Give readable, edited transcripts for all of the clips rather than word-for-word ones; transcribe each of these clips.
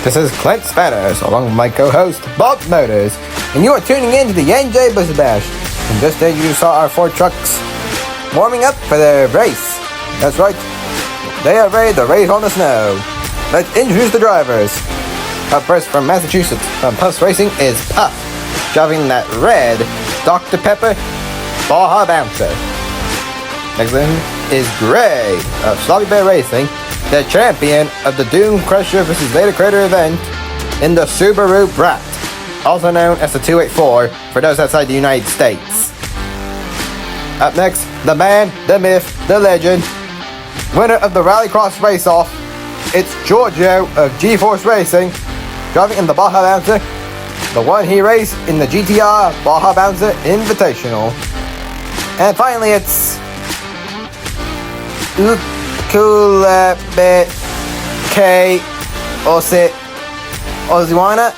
This is Clint Spanners, along with my co-host, Bob Motors, and you are tuning in to the NJ Buzzer Bash. In this stage, you saw our 4 trucks warming up for their race. That's right, they are ready to race on the snow. Let's introduce the drivers. Up first from Massachusetts, from Puff's Racing, is Puff, driving that red Dr. Pepper Baja Bouncer. Next to him is Gray of Sloppy Bear Racing, the champion of the Doom Crusher vs. Vader Crater event in the Subaru Brat, also known as the 284 for those outside the United States. Up next, the man, the myth, the legend, winner of the Rallycross Race-Off, it's Giorgio of G-Force Racing, driving in the Baja Bouncer, the one he raced in the GTR Baja Bouncer Invitational. And finally, it's Ukulebe K Oziwana.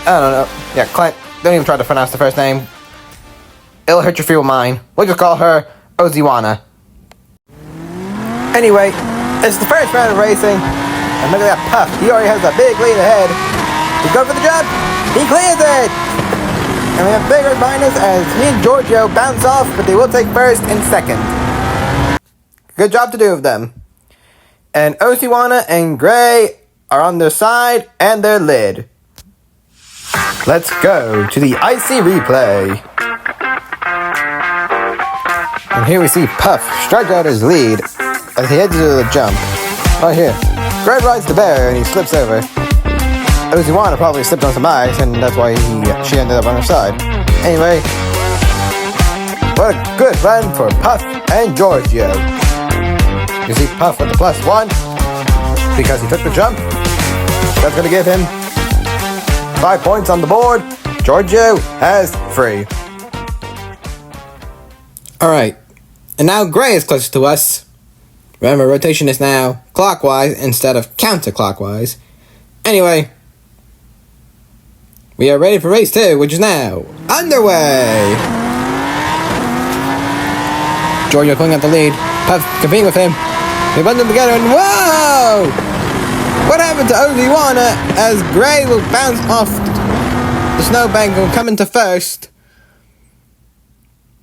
I don't know. Yeah, Clint, don't even try to pronounce the first name. It'll hurt your feeble mind. We'll just call her Oziwana. Anyway, it's the first round of racing. And look at that Puff. He already has a big lead ahead. He's going for the jump. He clears it. And we have big red minus as he and Giorgio bounce off, but they will take first and second. Good job to do of them. And Oziwana and Gray are on their side and their lid. Let's go to the IC replay. And here we see Puff strike out his lead as he heads to the jump. Right here. Gray rides the bear and he slips over. Oziwana probably slipped on some ice and that's why she ended up on her side. Anyway, what a good run for Puff and Giorgio. You see Puff with the +1 because he took the jump. That's going to give him 5 points on the board. Giorgio has 3. Alright, and now Gray is closer to us. Remember, rotation is now clockwise instead of counterclockwise. Anyway, we are ready for race 2, which is now underway. Giorgio pulling out the lead. Puff competing with him. They run them together and whoa! What happened to Oziwana as Gray will bounce off the snowbank and will come into first?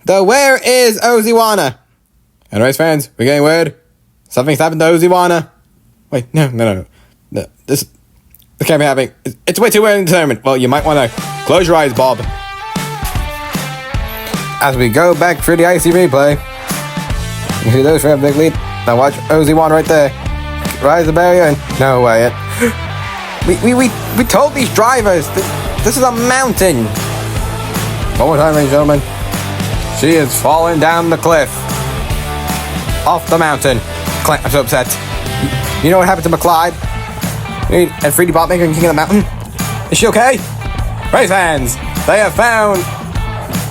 Though where is Oziwana? And race fans, we're getting word. Something's happened to Oziwana. Wait, no. This can't be happening. It's way too early to determine. Well, you might want to close your eyes, Bob. As we go back through the IC replay, you see those for a big lead. Now watch Oziwana right there. Rise the barrier and no way. We told these drivers this is a mountain. One more time, ladies and gentlemen. She is falling down the cliff. Off the mountain. Clint, I'm so upset. You know what happened to McClyde? And 3D Botmaker and King of the Mountain? Is she okay? Race fans, they have found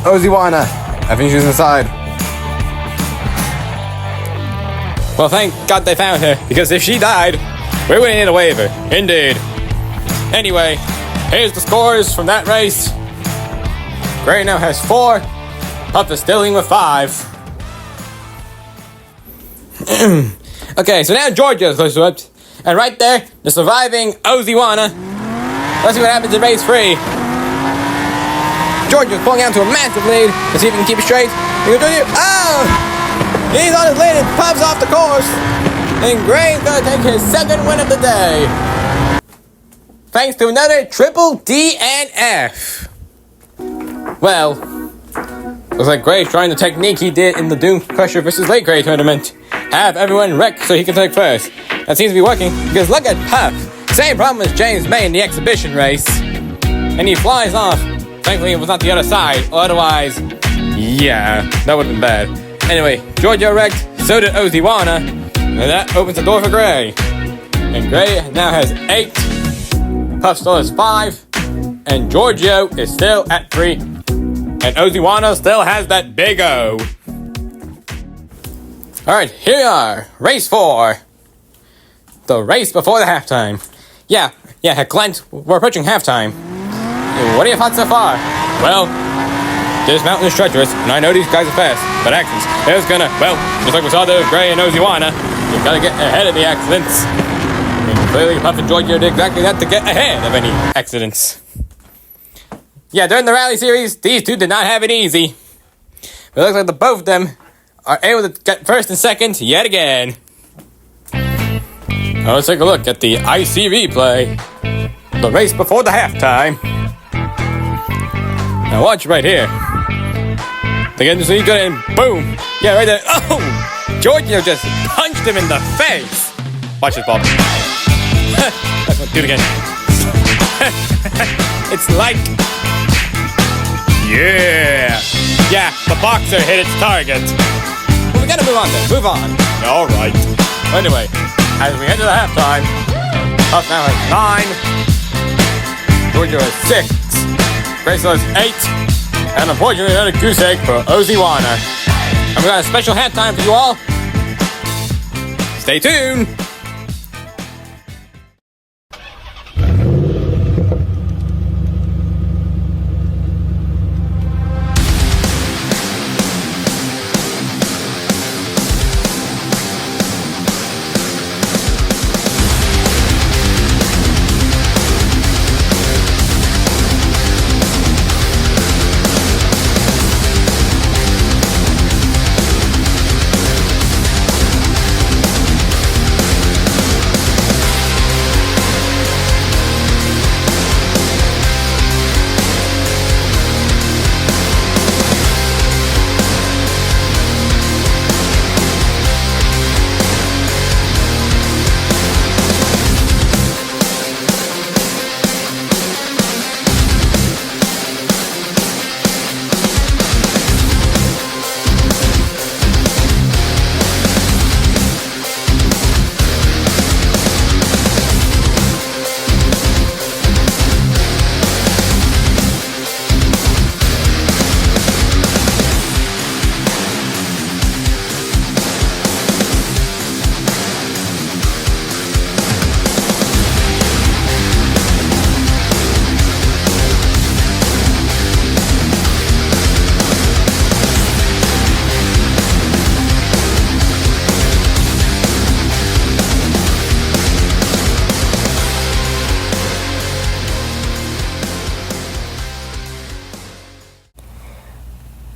Oziwana. I think she's inside. Well, thank God they found her, because if she died, we would need a waiver. Indeed. Anyway, here's the scores from that race. Gray now has 4. Puff is still in with 5. Okay, so now Giorgio's close to it. And right there, the surviving Oziwana. Let's see what happens in race 3. Giorgio's pulling out to a massive lead. Let's see if he can keep it straight. Oh! He's on his lead and Puff's off the course. And Gray's gonna take his 2nd win of the day. Thanks to another triple DNF. Well, looks like Gray's trying the technique he did in the Doom Crusher vs. Lake Gray tournament. Have everyone wreck so he can take first. That seems to be working, because look at Puff. Same problem as James May in the exhibition race. And he flies off. Thankfully, it was not the other side. Otherwise, yeah, that would have been bad. Anyway, Giorgio wrecked, so did Oziwana. And that opens the door for Gray. And Gray now has 8. Puff still has 5. And Giorgio is still at 3. And Oziwana still has that big O. Alright, here we are. Race 4. The race before the halftime. Yeah, Clint, we're approaching halftime. What are your thoughts so far? Well, this mountain is treacherous, and I know these guys are fast, but accidents is gonna, well, just like we saw there with Gray and Oziwana, you've gotta get ahead of the accidents. And Clearly, Puff and Giorgio did exactly that to get ahead of any accidents. Yeah, during the rally series, these two did not have it easy. But it looks like the both of them are able to get first and second yet again. Now let's take a look at the IC replay. The race before the halftime. Now watch right here. They get into the lead and boom! Yeah, right there. Oh! Giorgio just punched him in the face. Watch this, Bob. Let's do it again. It's like... Yeah! Yeah, the boxer hit its target. Well, we gotta move on then. Move on. Alright. Anyway, as we head to the halftime, Puff now has 9. Giorgio has 6. Grace has 8. And unfortunately, another goose egg for Oziwana. And we got a special halftime for you all. Stay tuned.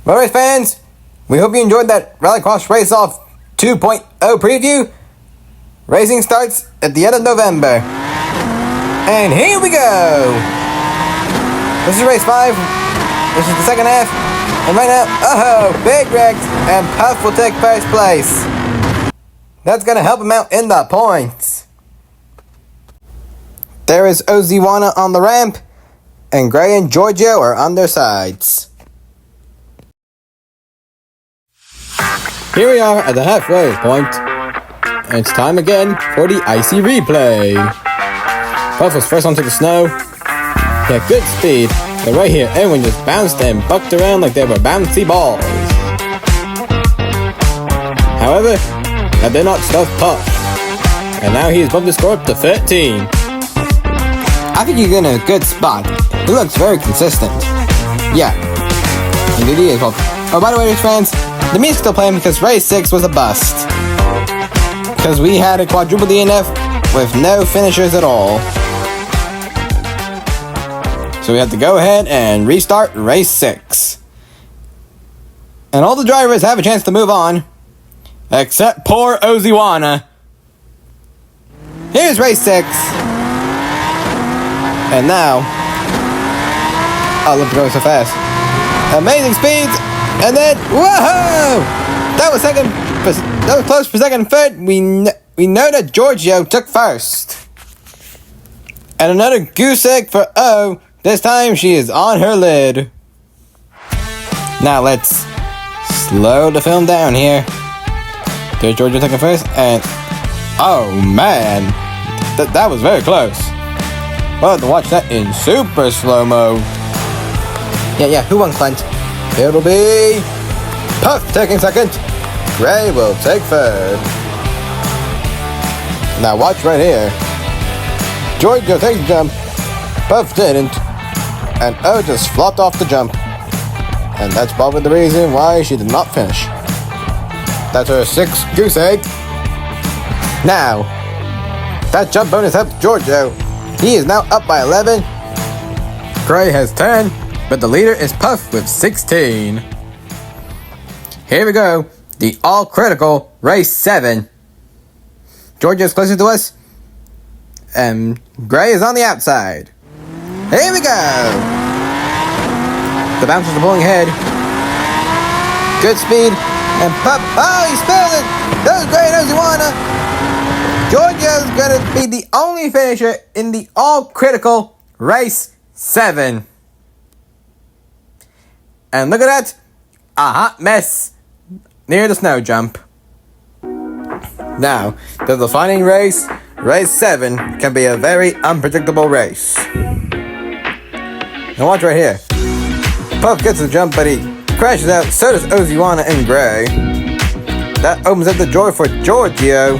Alright fans, we hope you enjoyed that Rallycross Race Off 2.0 preview. Racing starts at the end of November. And here we go! This is race 5. This is the second half. And right now, Big Rex and Puff will take first place. That's gonna help him out in the points. There is Oziwana on the ramp. And Gray and Giorgio are on their sides. Here we are at the halfway point. And it's time again for the icy replay. Puff was first onto the snow. He had good speed, but right here, everyone just bounced and bucked around like they were bouncy balls. However, that did not stop Puff. And now he has bumped the score up to 13. I think he's in a good spot. He looks very consistent. Yeah. Indeed he is. Oh, by the way, fans, the music's still playing because race 6 was a bust. Because we had a quadruple DNF with no finishers at all. So we have to go ahead and restart race 6. And all the drivers have a chance to move on. Except poor Oziwana. Here's race 6. And now... Oh, look, going so fast. Amazing speeds. And then, whoa! That was close for second and third. We know that Giorgio took first. And another goose egg for O. This time she is on her lid. Now let's slow the film down here. There's Giorgio taking first, and oh man, that was very close. We'll have to watch that in super slow-mo. Yeah, who won, Clint? It'll be Puff taking second. Gray will take third. Now watch right here. Giorgio takes the jump. Puff didn't. And O just flopped off the jump. And that's probably the reason why she did not finish. That's her 6th goose egg. Now, That jump bonus helped Giorgio. He is now up by 11. Gray has 10, but the leader is Puff with 16. Here we go. The all-critical race 7. Giorgio's closer to us. And Gray is on the outside. Here we go. The bouncers are pulling ahead. Good speed. And Puff. Oh, he spilled it. That was great. Oziwana. Giorgio's going to be the only finisher in the all-critical race 7. And look at that. A hot mess near the snow jump. Now, the defining race, race 7, can be a very unpredictable race. Now watch right here. Puff gets the jump, but he crashes out. So does Oziwana and Gray. That opens up the door for Giorgio.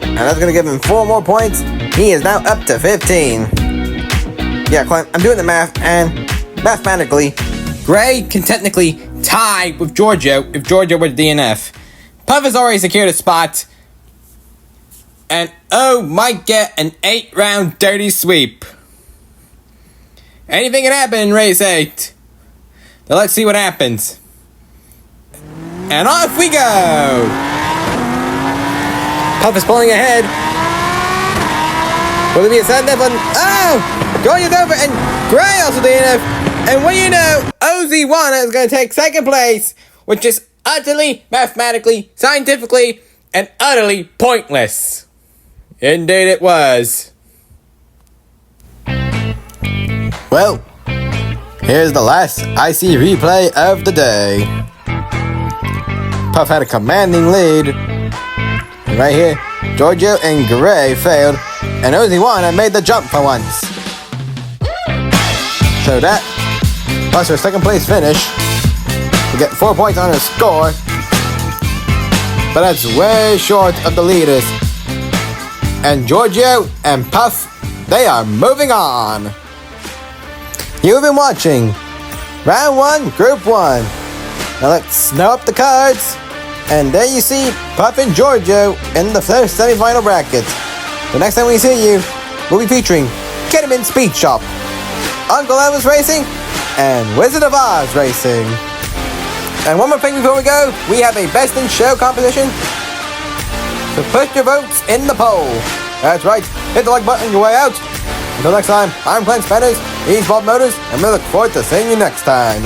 And that's going to give him 4 more points. He is now up to 15. Yeah, Clint, I'm doing the math, and mathematically, Gray can technically tie with Giorgio if Giorgio were DNF. Puff has already secured a spot. And O might get an 8-round dirty sweep. Anything can happen in race 8. Now let's see what happens. And off we go! Puff is pulling ahead. Will it be a sudden death button? Oh! Giorgio's over and Gray also DNF. And what do you know? Oziwana is going to take second place, which is utterly, mathematically, scientifically, and utterly pointless. Indeed it was. well, here's the last IC replay of the day. Puff had a commanding lead. And right here, Giorgio and Gray failed, and Oziwana made the jump for once. So that plus her second place finish. We get 4 points on her score, but that's way short of the leaders. And Giorgio and Puff, they are moving on. You've been watching Round 1, Group 1. Now let's snow up the cards. And there you see Puff and Giorgio in the first semi-final bracket. The next time we see you, we'll be featuring Ketamine Speed Shop, Uncle Elvis Racing, and Wizard of Oz Racing. And one more thing before we go, we have a Best in Show competition. So put your votes in the poll. That's right, hit the like button on your way out. Until next time, I'm Clint Spetters, he's Bob Motors, and we look forward to seeing you next time.